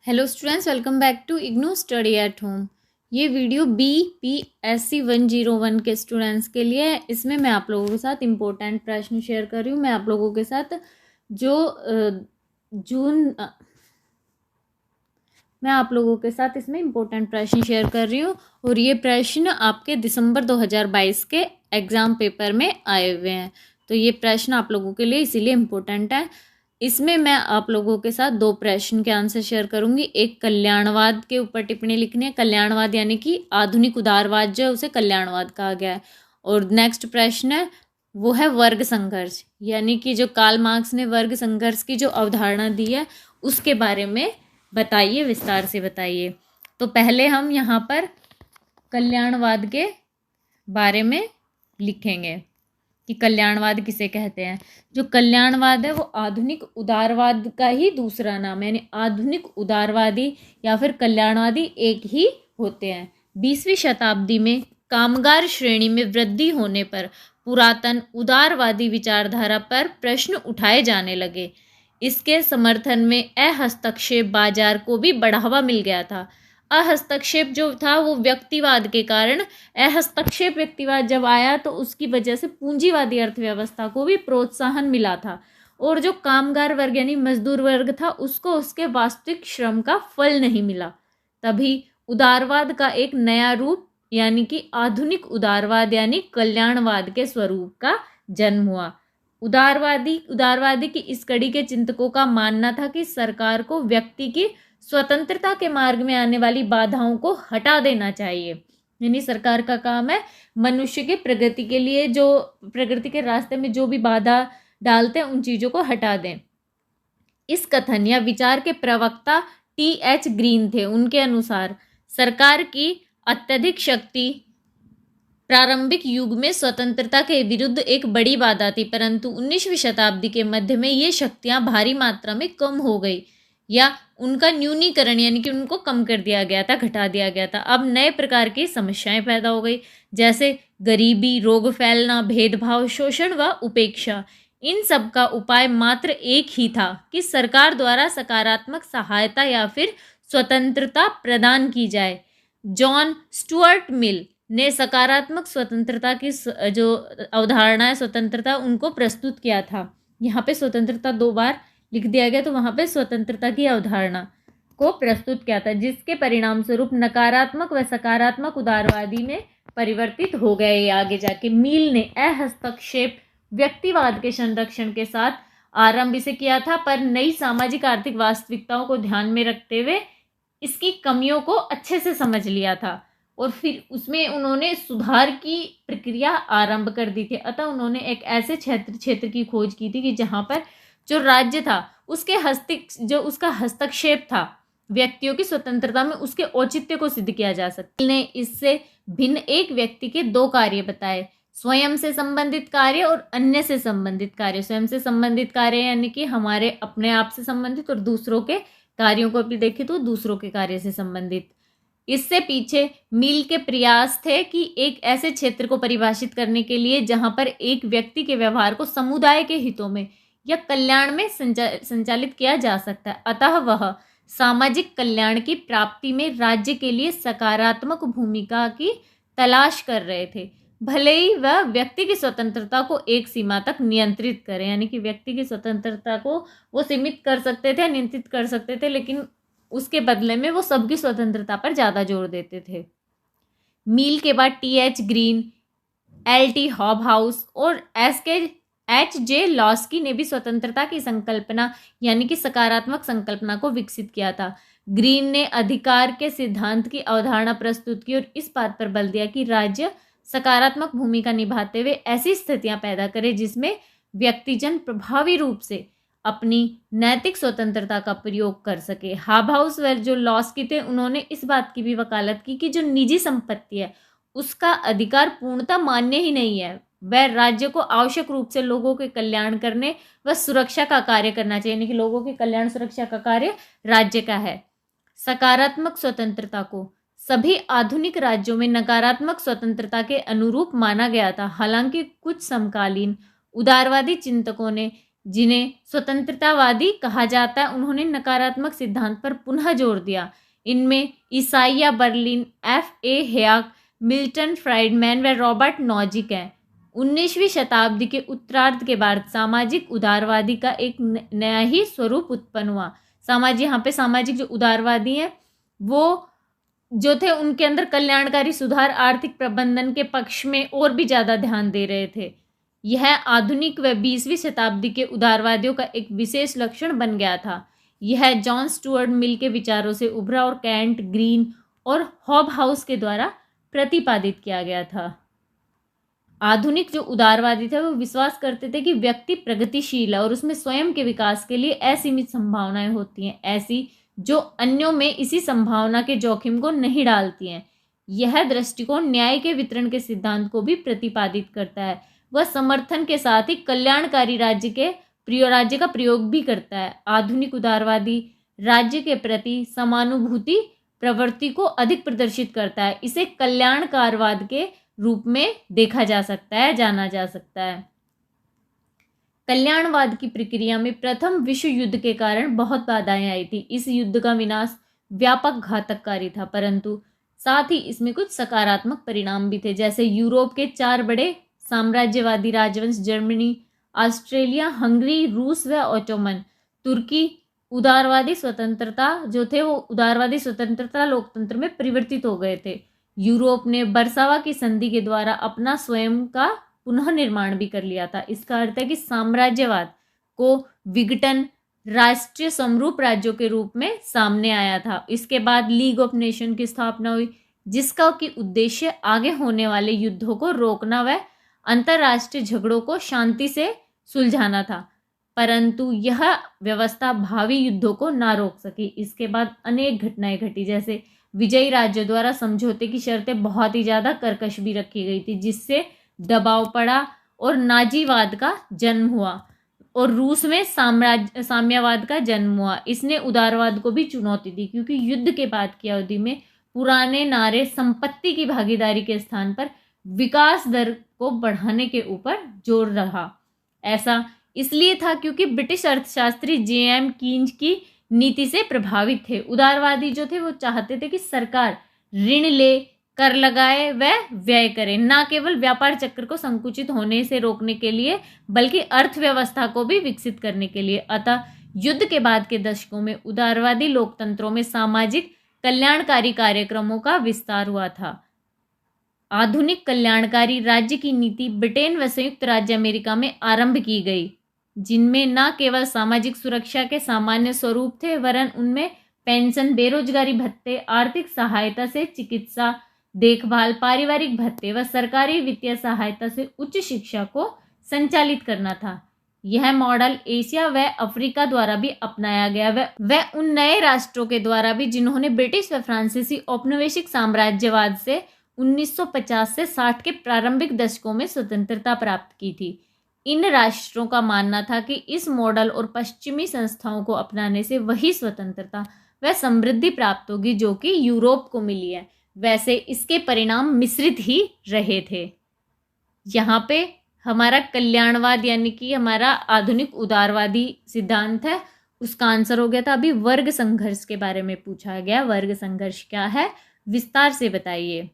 Hello students, welcome back to IGNOU study at home. ये video BPSC 101 के students के लिए है। इसमें मैं आप लोगों के साथ इम्पोर्टेंट प्रश्न शेयर कर रही हूँ। मैं आप लोगों के साथ जो जून मैं आप लोगों के साथ इसमें इम्पोर्टेंट प्रश्न शेयर कर रही हूँ और ये प्रश्न आपके दिसंबर 2022 के एग्ज़ाम पेपर में आए हुए हैं। तो ये प्रश्न आप लोगों के लिए इसीलिए इम्पोर्टेंट है। इसमें मैं आप लोगों के साथ दो प्रश्न के आंसर शेयर करूंगी। एक कल्याणवाद के ऊपर टिप्पणी लिखनी है। कल्याणवाद यानी कि आधुनिक उदारवाद जो है उसे कल्याणवाद कहा गया है। और नेक्स्ट प्रश्न है वो है वर्ग संघर्ष, यानी कि जो कार्ल मार्क्स ने वर्ग संघर्ष की जो अवधारणा दी है उसके बारे में बताइए, विस्तार से बताइए। तो पहले हम यहाँ पर कल्याणवाद के बारे में लिखेंगे कि कल्याणवाद किसे कहते हैं। जो कल्याणवाद है वो आधुनिक उदारवाद का ही दूसरा नाम है, यानी आधुनिक उदारवादी या फिर कल्याणवादी एक ही होते हैं। 20वीं शताब्दी में कामगार श्रेणी में वृद्धि होने पर पुरातन उदारवादी विचारधारा पर प्रश्न उठाए जाने लगे। इसके समर्थन में अहस्तक्षेप बाजार को भी बढ़ावा मिल गया था। अहस्तक्षेप जो था वो व्यक्तिवाद के कारण, अहस्तक्षेप व्यक्तिवाद जब आया तो उसकी वजह से पूंजीवादी अर्थव्यवस्था को भी प्रोत्साहन मिला था और जो कामगार वर्ग यानी मजदूर वर्ग था उसको उसके वास्तविक श्रम का फल नहीं मिला। तभी उदारवाद का एक नया रूप यानी कि आधुनिक उदारवाद यानी कल्याणवाद के स्वरूप का जन्म हुआ। उदारवादी की इस कड़ी के चिंतकों का मानना था कि सरकार को व्यक्ति की स्वतंत्रता के मार्ग में आने वाली बाधाओं को हटा देना चाहिए। यानी सरकार का काम है मनुष्य के प्रगति के लिए जो प्रगति के रास्ते में जो भी बाधा डालते हैं उन चीज़ों को हटा दें। इस कथन या विचार के प्रवक्ता TH ग्रीन थे। उनके अनुसार सरकार की अत्यधिक शक्ति प्रारंभिक युग में स्वतंत्रता के विरुद्ध एक बड़ी बाधा थी, परंतु 19वीं शताब्दी के मध्य में ये शक्तियां भारी मात्रा में कम हो गई या उनका न्यूनीकरण यानी कि उनको कम कर दिया गया था, घटा दिया गया था। अब नए प्रकार की समस्याएं पैदा हो गई, जैसे गरीबी, रोग फैलना, भेदभाव, शोषण व उपेक्षा। इन सब का उपाय मात्र एक ही था कि सरकार द्वारा सकारात्मक सहायता या फिर स्वतंत्रता प्रदान की जाए। जॉन स्टुअर्ट मिल ने सकारात्मक स्वतंत्रता की जो अवधारणा है स्वतंत्रता उनको प्रस्तुत किया था। यहाँ पे स्वतंत्रता 2 बार लिख दिया गया, तो वहाँ पे स्वतंत्रता की अवधारणा को प्रस्तुत किया था, जिसके परिणाम स्वरूप नकारात्मक व सकारात्मक उदारवादी में परिवर्तित हो गए। आगे जाके मिल ने अहस्तक्षेप व्यक्तिवाद के संरक्षण के साथ आरंभ इसे किया था, पर नई सामाजिक आर्थिक वास्तविकताओं को ध्यान में रखते हुए इसकी कमियों को अच्छे से समझ लिया था और फिर उसमें उन्होंने सुधार की प्रक्रिया आरंभ कर दी थी। अतः उन्होंने एक ऐसे क्षेत्र की खोज की थी कि जहाँ पर जो राज्य था उसका हस्तक्षेप था व्यक्तियों की स्वतंत्रता में, उसके औचित्य को सिद्ध किया जा सकता है। इससे भिन्न एक व्यक्ति के 2 कार्य बताए, स्वयं से संबंधित कार्य और अन्य से संबंधित कार्य। स्वयं से संबंधित कार्य यानी कि हमारे अपने आप से संबंधित, और दूसरों के कार्यों को भी देखें तो दूसरों के कार्य से संबंधित। इससे पीछे मिल के प्रयास थे कि एक ऐसे क्षेत्र को परिभाषित करने के लिए जहां पर एक व्यक्ति के व्यवहार को समुदाय के हितों में या कल्याण में संचालित किया जा सकता है। अतः वह सामाजिक कल्याण की प्राप्ति में राज्य के लिए सकारात्मक भूमिका की तलाश कर रहे थे, भले ही वह व्यक्ति की स्वतंत्रता को एक सीमा तक नियंत्रित करें। यानी कि व्यक्ति की स्वतंत्रता को वो सीमित कर सकते थे, नियंत्रित कर सकते थे, लेकिन उसके बदले में वो सबकी स्वतंत्रता पर ज़्यादा जोर देते थे। मील के बाद TH ग्रीन, LT हॉबहाउस और SKHJ लॉस्की ने भी स्वतंत्रता की संकल्पना यानी कि सकारात्मक संकल्पना को विकसित किया था। ग्रीन ने अधिकार के सिद्धांत की अवधारणा प्रस्तुत की और इस बात पर बल दिया कि राज्य सकारात्मक भूमिका निभाते हुए ऐसी स्थितियां पैदा करे जिसमें व्यक्तिजन प्रभावी रूप से अपनी नैतिक स्वतंत्रता का प्रयोग कर सके। हॉबहाउस व जो लॉस्की थे उन्होंने इस बात की भी वकालत की कि जो निजी संपत्ति है उसका अधिकार पूर्णतः मान्य ही नहीं है, वह राज्य को आवश्यक रूप से लोगों के कल्याण करने व सुरक्षा का कार्य करना चाहिए, यानी कि लोगों के कल्याण सुरक्षा का कार्य राज्य का है। सकारात्मक स्वतंत्रता को सभी आधुनिक राज्यों में नकारात्मक स्वतंत्रता के अनुरूप माना गया था। हालांकि कुछ समकालीन उदारवादी चिंतकों ने जिन्हें स्वतंत्रतावादी कहा जाता है, उन्होंने नकारात्मक सिद्धांत पर पुनः जोर दिया। इनमें ईसाइया बर्लिन, F.A. हेयक, मिल्टन फ्राइडमैन व रॉबर्ट नॉजिक हैं। 19वीं शताब्दी के उत्तरार्ध के बाद सामाजिक उदारवादी का एक नया ही स्वरूप उत्पन्न हुआ। यहाँ पे सामाजिक जो उदारवादी हैं वो जो थे उनके अंदर कल्याणकारी सुधार, आर्थिक प्रबंधन के पक्ष में और भी ज़्यादा ध्यान दे रहे थे। यह आधुनिक व 20वीं शताब्दी के उदारवादियों का एक विशेष लक्षण बन गया था। यह जॉन स्टुअर्ट मिल के विचारों से उभरा और कैंट, ग्रीन और हॉबहाउस के द्वारा प्रतिपादित किया गया था। आधुनिक जो उदारवादी थे वो विश्वास करते थे कि व्यक्ति प्रगतिशील है और उसमें स्वयं के विकास के लिए असीमित संभावनाएं होती हैं, ऐसी जो अन्यों में इसी संभावना के जोखिम को नहीं डालती हैं। यह दृष्टिकोण न्याय के वितरण के सिद्धांत को भी प्रतिपादित करता है। वह समर्थन के साथ ही कल्याणकारी राज्य का प्रयोग भी करता है। आधुनिक उदारवादी राज्य के प्रति समानुभूति प्रवृत्ति को अधिक प्रदर्शित करता है। इसे कल्याणकारवाद के रूप में देखा जा सकता है, जाना जा सकता है। कल्याणवाद की प्रक्रिया में प्रथम विश्व युद्ध के कारण बहुत बाधाएं आई थी। इस युद्ध का विनाश व्यापक घातककारी था, परंतु साथ ही इसमें कुछ सकारात्मक परिणाम भी थे, जैसे यूरोप के 4 बड़े साम्राज्यवादी राजवंश जर्मनी, ऑस्ट्रेलिया, हंगरी, रूस व ओटोमन तुर्की उदारवादी स्वतंत्रता जो थे वो उदारवादी स्वतंत्रता लोकतंत्र में परिवर्तित हो गए थे। यूरोप ने वर्सावा की संधि के द्वारा अपना स्वयं का पुनः निर्माण भी कर लिया था। इसका अर्थ है कि साम्राज्यवाद को विघटन राष्ट्रीय समरूप राज्यों के रूप में सामने आया था। इसके बाद लीग ऑफ नेशन की स्थापना हुई, जिसका की उद्देश्य आगे होने वाले युद्धों को रोकना व अंतरराष्ट्रीय झगड़ों को शांति से सुलझाना था, परंतु यह व्यवस्था भावी युद्धों को ना रोक सकी। इसके बाद अनेक घटनाएं घटी, जैसे विजयी राज्यों द्वारा समझौते की शर्तें बहुत ही ज़्यादा कर्कश भी रखी गई थी, जिससे दबाव पड़ा और नाजीवाद का जन्म हुआ और रूस में साम्यवाद का जन्म हुआ। इसने उदारवाद को भी चुनौती दी, क्योंकि युद्ध के बाद की अवधि में पुराने नारे संपत्ति की भागीदारी के स्थान पर विकास दर को बढ़ाने के ऊपर जोर रहा। ऐसा इसलिए था क्योंकि ब्रिटिश अर्थशास्त्री J.M. कीन्स की नीति से प्रभावित थे। उदारवादी जो थे वो चाहते थे कि सरकार ऋण ले, कर लगाए व व्यय करे, न केवल व्यापार चक्र को संकुचित होने से रोकने के लिए बल्कि अर्थव्यवस्था को भी विकसित करने के लिए। अतः युद्ध के बाद के दशकों में उदारवादी लोकतंत्रों में सामाजिक कल्याणकारी कार्यक्रमों का विस्तार हुआ था। आधुनिक कल्याणकारी राज्य की नीति ब्रिटेन व संयुक्त राज्य अमेरिका में आरंभ की गई, जिनमें न केवल सामाजिक सुरक्षा के सामान्य स्वरूप थे, वरन उनमें पेंशन, बेरोजगारी भत्ते, आर्थिक सहायता से चिकित्सा देखभाल, पारिवारिक भत्ते व सरकारी वित्तीय सहायता से उच्च शिक्षा को संचालित करना था। यह मॉडल एशिया व अफ्रीका द्वारा भी अपनाया गया व उन नए राष्ट्रों के द्वारा भी जिन्होंने ब्रिटिश व फ्रांसीसी औपनिवेशिक साम्राज्यवाद से 1950 से 60 के प्रारंभिक दशकों में स्वतंत्रता प्राप्त की थी। इन राष्ट्रों का मानना था कि इस मॉडल और पश्चिमी संस्थाओं को अपनाने से वही स्वतंत्रता व समृद्धि प्राप्त होगी जो कि यूरोप को मिली है। वैसे इसके परिणाम मिश्रित ही रहे थे। यहाँ पे हमारा कल्याणवाद यानी कि हमारा आधुनिक उदारवादी सिद्धांत है, उसका आंसर हो गया था। अभी वर्ग संघर्ष के बारे में पूछा गया। वर्ग संघर्ष क्या है, विस्तार से बताइए।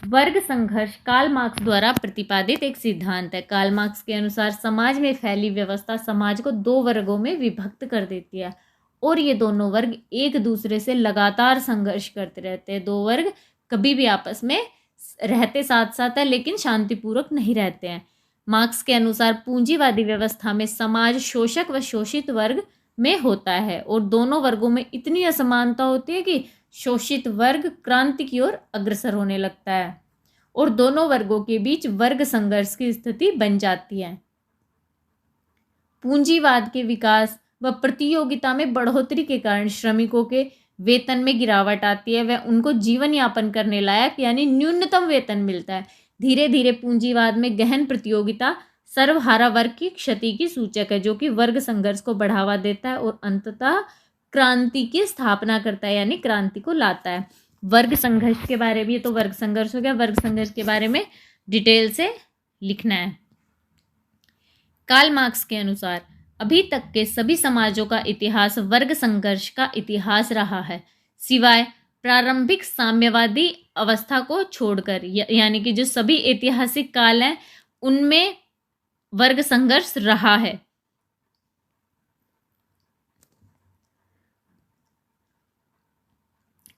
वर्ग संघर्ष कार्ल मार्क्स द्वारा प्रतिपादित एक सिद्धांत है। कार्ल मार्क्स के अनुसार समाज में फैली व्यवस्था समाज को 2 वर्गों में विभक्त कर देती है और ये दोनों वर्ग एक दूसरे से लगातार संघर्ष करते रहते हैं। 2 वर्ग कभी भी आपस में रहते साथ साथ है, लेकिन शांतिपूर्वक नहीं रहते हैं। मार्क्स के अनुसार पूंजीवादी व्यवस्था में समाज शोषक व शोषित वर्ग में होता है और दोनों वर्गों में इतनी असमानता होती है कि शोषित वर्ग क्रांति की ओर अग्रसर होने लगता है और दोनों वर्गों के बीच वर्ग संघर्ष की स्थिति बन जाती है। पूंजीवाद के विकास व प्रतियोगिता में बढ़ोतरी के कारण श्रमिकों के वेतन में गिरावट आती है व उनको जीवन यापन करने लायक यानी न्यूनतम वेतन मिलता है। धीरे धीरे पूंजीवाद में गहन प्रतियोगिता सर्वहारा वर्ग की क्षति की सूचक है, जो कि वर्ग संघर्ष को बढ़ावा देता है और अंततः क्रांति की स्थापना करता है यानी क्रांति को लाता है। वर्ग संघर्ष के बारे में, ये तो वर्ग संघर्ष हो गया, वर्ग संघर्ष के बारे में डिटेल से लिखना है। कार्ल मार्क्स के अनुसार अभी तक के सभी समाजों का इतिहास वर्ग संघर्ष का इतिहास रहा है, सिवाय प्रारंभिक साम्यवादी अवस्था को छोड़कर। यानी कि जो सभी ऐतिहासिक काल हैं उनमें वर्ग संघर्ष रहा है।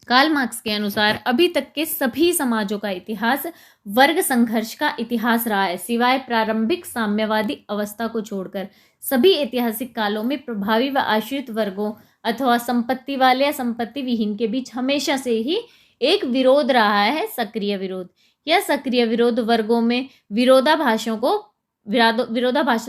कार्ल मार्क्स के अनुसार अभी तक के सभी समाजों का इतिहास वर्ग संघर्ष का इतिहास रहा है, सिवाय प्रारंभिक साम्यवादी अवस्था को छोड़कर। सभी ऐतिहासिक कालों में प्रभावी व आश्रित वर्गों अथवा संपत्ति वाले या संपत्ति विहीन के बीच हमेशा से ही एक विरोध रहा है, सक्रिय विरोध। यह सक्रिय विरोध वर्गों में विरोधाभासों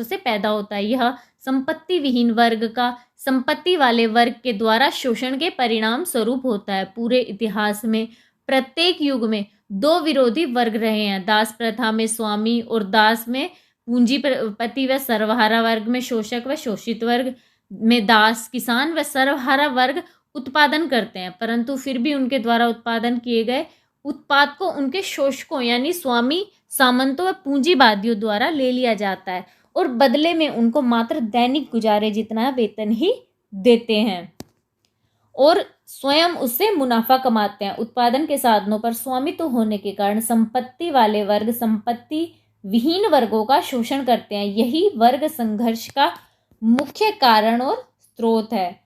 से पैदा होता है। यह संपत्ति विहीन वर्ग का संपत्ति वाले वर्ग के द्वारा शोषण के परिणाम स्वरूप होता है। पूरे इतिहास में प्रत्येक युग में दो विरोधी वर्ग रहे हैं, दास प्रथा में स्वामी और दास में पूंजीपति व सर्वहारा वर्ग में शोषक व शोषित वर्ग में दास, किसान व सर्वहारा वर्ग उत्पादन करते हैं, परंतु फिर भी उनके द्वारा उत्पादन किए गए उत्पाद को उनके शोषकों यानी स्वामी, सामंतों व पूंजीवादियों द्वारा ले लिया जाता है और बदले में उनको मात्र दैनिक गुजारे जितना वेतन ही देते हैं और स्वयं उससे मुनाफा कमाते हैं। उत्पादन के साधनों पर स्वामित्व होने के कारण संपत्ति वाले वर्ग संपत्ति विहीन वर्गों का शोषण करते हैं। यही वर्ग संघर्ष का मुख्य कारण और स्रोत है।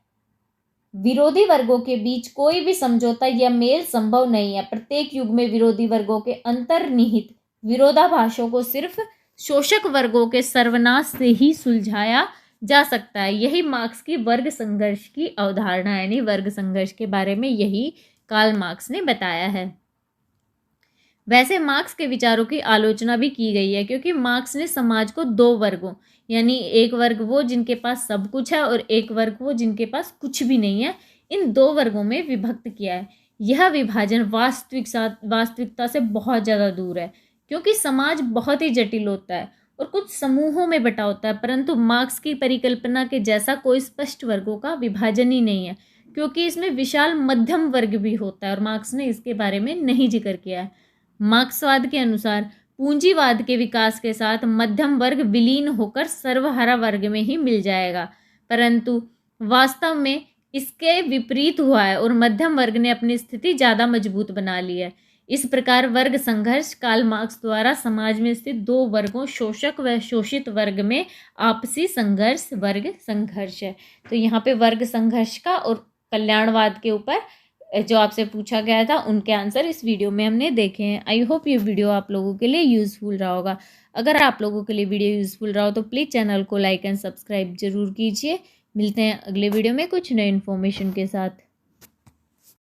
विरोधी वर्गों के बीच कोई भी समझौता या मेल संभव नहीं है। प्रत्येक युग में विरोधी वर्गों के अंतर्निहित विरोधाभासों को सिर्फ शोषक वर्गों के सर्वनाश से ही सुलझाया जा सकता है। यही मार्क्स की वर्ग संघर्ष की अवधारणा है, यानी वर्ग संघर्ष के बारे में यही कार्ल मार्क्स ने बताया है। वैसे मार्क्स के विचारों की आलोचना भी की गई है, क्योंकि मार्क्स ने समाज को दो वर्गों यानी एक वर्ग वो जिनके पास सब कुछ है और एक वर्ग वो जिनके पास कुछ भी नहीं है, इन दो वर्गों में विभक्त किया है। यह विभाजन वास्तविकता से बहुत ज़्यादा दूर है, क्योंकि समाज बहुत ही जटिल होता है और कुछ समूहों में बटा होता है, परंतु मार्क्स की परिकल्पना के जैसा कोई स्पष्ट वर्गों का विभाजन ही नहीं है, क्योंकि इसमें विशाल मध्यम वर्ग भी होता है और मार्क्स ने इसके बारे में नहीं जिक्र किया है। मार्क्सवाद के अनुसार पूंजीवाद के विकास के साथ मध्यम वर्ग विलीन होकर सर्वहारा वर्ग में ही मिल जाएगा, परंतु वास्तव में इसके विपरीत हुआ है और मध्यम वर्ग ने अपनी स्थिति ज़्यादा मजबूत बना ली है। इस प्रकार वर्ग संघर्ष कार्ल मार्क्स द्वारा समाज में स्थित दो वर्गों शोषक व शोषित वर्ग में आपसी संघर्ष वर्ग संघर्ष है। तो यहाँ पे वर्ग संघर्ष का और कल्याणवाद के ऊपर जो आपसे पूछा गया था उनके आंसर इस वीडियो में हमने देखे हैं। आई होप ये वीडियो आप लोगों के लिए यूज़फुल रहा होगा। अगर आप लोगों के लिए वीडियो यूज़फुल रहा हो तो प्लीज़ चैनल को लाइक एंड सब्सक्राइब जरूर कीजिए। मिलते हैं अगले वीडियो में कुछ नए इन्फॉर्मेशन के साथ।